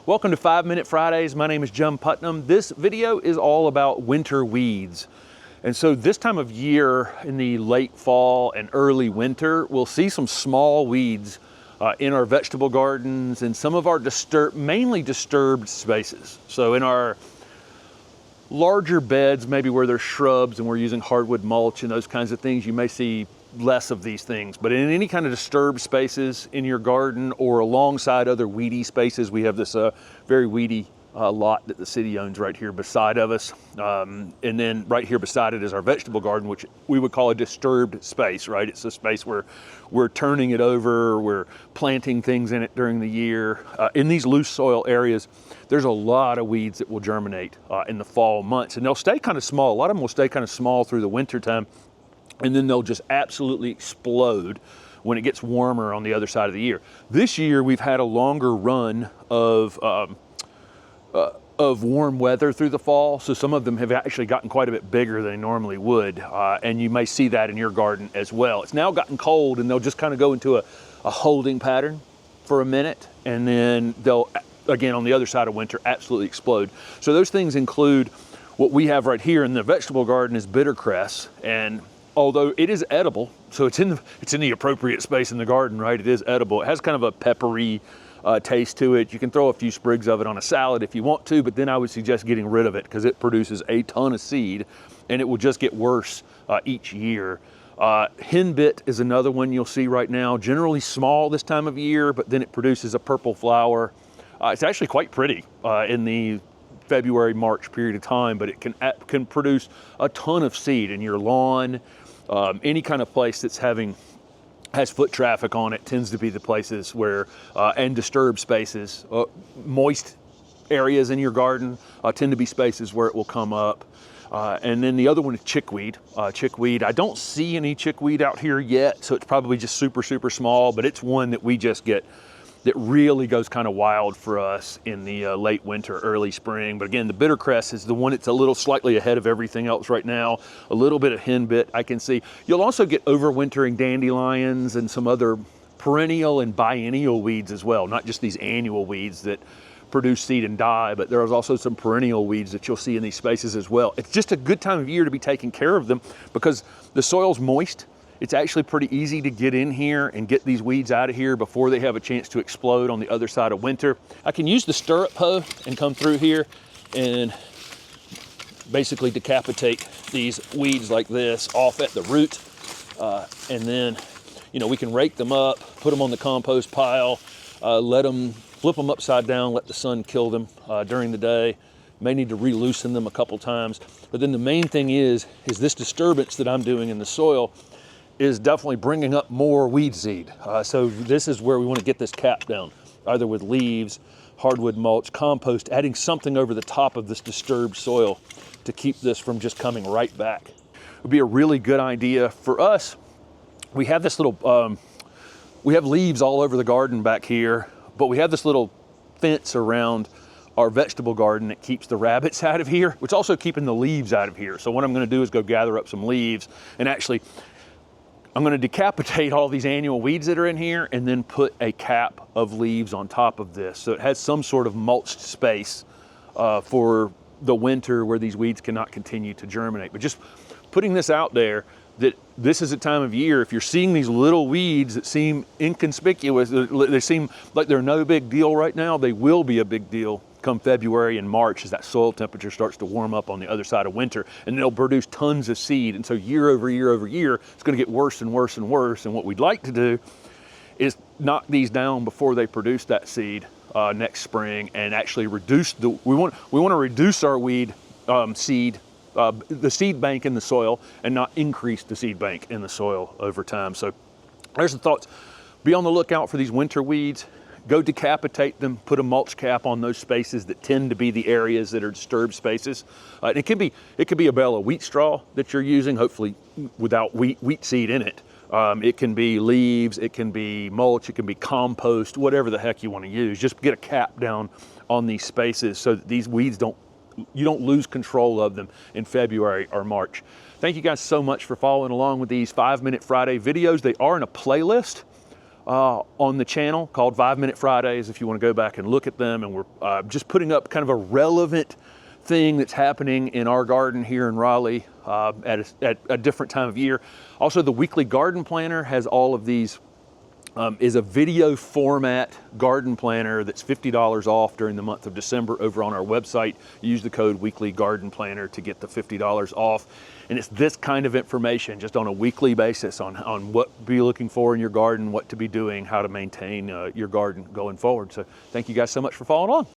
Welcome to 5 Minute Fridays. My name is Putnam. This video is all about winter weeds. And so this time of year in the late fall and early winter, we'll see some small weeds in our vegetable gardens and some of our mainly disturbed spaces. So in our larger beds, maybe where there's shrubs and we're using hardwood mulch and those kinds of things, you may see less of these things. But in any kind of disturbed spaces in your garden or alongside other weedy spaces, we have this very weedy lot that the city owns right here beside of us. And then right here beside it is our vegetable garden, which we would call a disturbed space, right? It's a space where we're turning it over, we're planting things in it during the year. In these loose soil areas, there's a lot of weeds that will germinate in the fall months, and they'll stay kind of small. A lot of them will stay kind of small through the winter time, and then they'll just absolutely explode when it gets warmer on the other side of the year. This year, we've had a longer run of warm weather through the fall, so some of them have actually gotten quite a bit bigger than they normally would, and you may see that in your garden as well. It's now gotten cold, and they'll just kind of go into a holding pattern for a minute, and then they'll, again, on the other side of winter, absolutely explode. So those things include what we have right here in the vegetable garden is bittercress, and although it is edible, so it's in the appropriate space in the garden, right? It is edible. It has kind of a peppery taste to it. You can throw a few sprigs of it on a salad if you want to, but then I would suggest getting rid of it because it produces a ton of seed and it will just get worse each year. Henbit is another one you'll see right now, generally small this time of year, but then it produces a purple flower. It's actually quite pretty in the February, March period of time, but it can produce a ton of seed in your lawn. Any kind of place that's has foot traffic on it tends to be the places where, and disturbed spaces, moist areas in your garden tend to be spaces where it will come up. And then the other one is chickweed. Chickweed, I don't see any chickweed out here yet, so it's probably just super, super small, but it's one that we just get that really goes kind of wild for us in the late winter, early spring. But again, the bittercress is the one that's a little slightly ahead of everything else right now. A little bit of henbit I can see. You'll also get overwintering dandelions and some other perennial and biennial weeds as well, not just these annual weeds that produce seed and die, but there's also some perennial weeds that you'll see in these spaces as well. It's just a good time of year to be taking care of them because the soil's moist. It's actually pretty easy to get in here and get these weeds out of here before they have a chance to explode on the other side of winter. I can use the stirrup hoe and come through here and basically decapitate these weeds like this off at the root. And then, we can rake them up, put them on the compost pile, flip them upside down, let the sun kill them during the day. May need to re-loosen them a couple times. But then the main thing is this disturbance that I'm doing in the soil is definitely bringing up more weed seed. So this is where we want to get this cap down, either with leaves, hardwood mulch, compost, adding something over the top of this disturbed soil to keep this from just coming right back. It would be a really good idea for us. We have this little, we have leaves all over the garden back here, but we have this little fence around our vegetable garden that keeps the rabbits out of here, which is also keeping the leaves out of here. So what I'm going to do is go gather up some leaves and actually I'm going to decapitate all these annual weeds that are in here and then put a cap of leaves on top of this. So it has some sort of mulched space for the winter where these weeds cannot continue to germinate. But just putting this out there, that this is a time of year, if you're seeing these little weeds that seem inconspicuous, they seem like they're no big deal right now, they will be a big deal come February and March as that soil temperature starts to warm up on the other side of winter, and they'll produce tons of seed. And so year over year over year, it's going to get worse and worse and worse. And what we'd like to do is knock these down before they produce that seed next spring, and actually reduce we want to reduce our weed seed, the seed bank in the soil, and not increase the seed bank in the soil over time. So there's the thoughts. Be on the lookout for these winter weeds. Go decapitate them, put a mulch cap on those spaces that tend to be the areas that are disturbed spaces. It could be a bale of wheat straw that you're using, hopefully without wheat seed in it. It can be leaves, it can be mulch, it can be compost, whatever the heck you want to use. Just get a cap down on these spaces so that these weeds you don't lose control of them in February or March. Thank you guys so much for following along with these 5 Minute Friday videos. They are in a playlist on the channel called 5 Minute Fridays if you want to go back and look at them. And we're just putting up kind of a relevant thing that's happening in our garden here in Raleigh at a different time of year. Also, the weekly garden planner has all of these, is a video format garden planner that's $50 off during the month of December over on our website. Use the code Weekly Garden Planner to get the $50 off. And it's this kind of information just on a weekly basis on what to be looking for in your garden, what to be doing, how to maintain your garden going forward. So thank you guys so much for following on.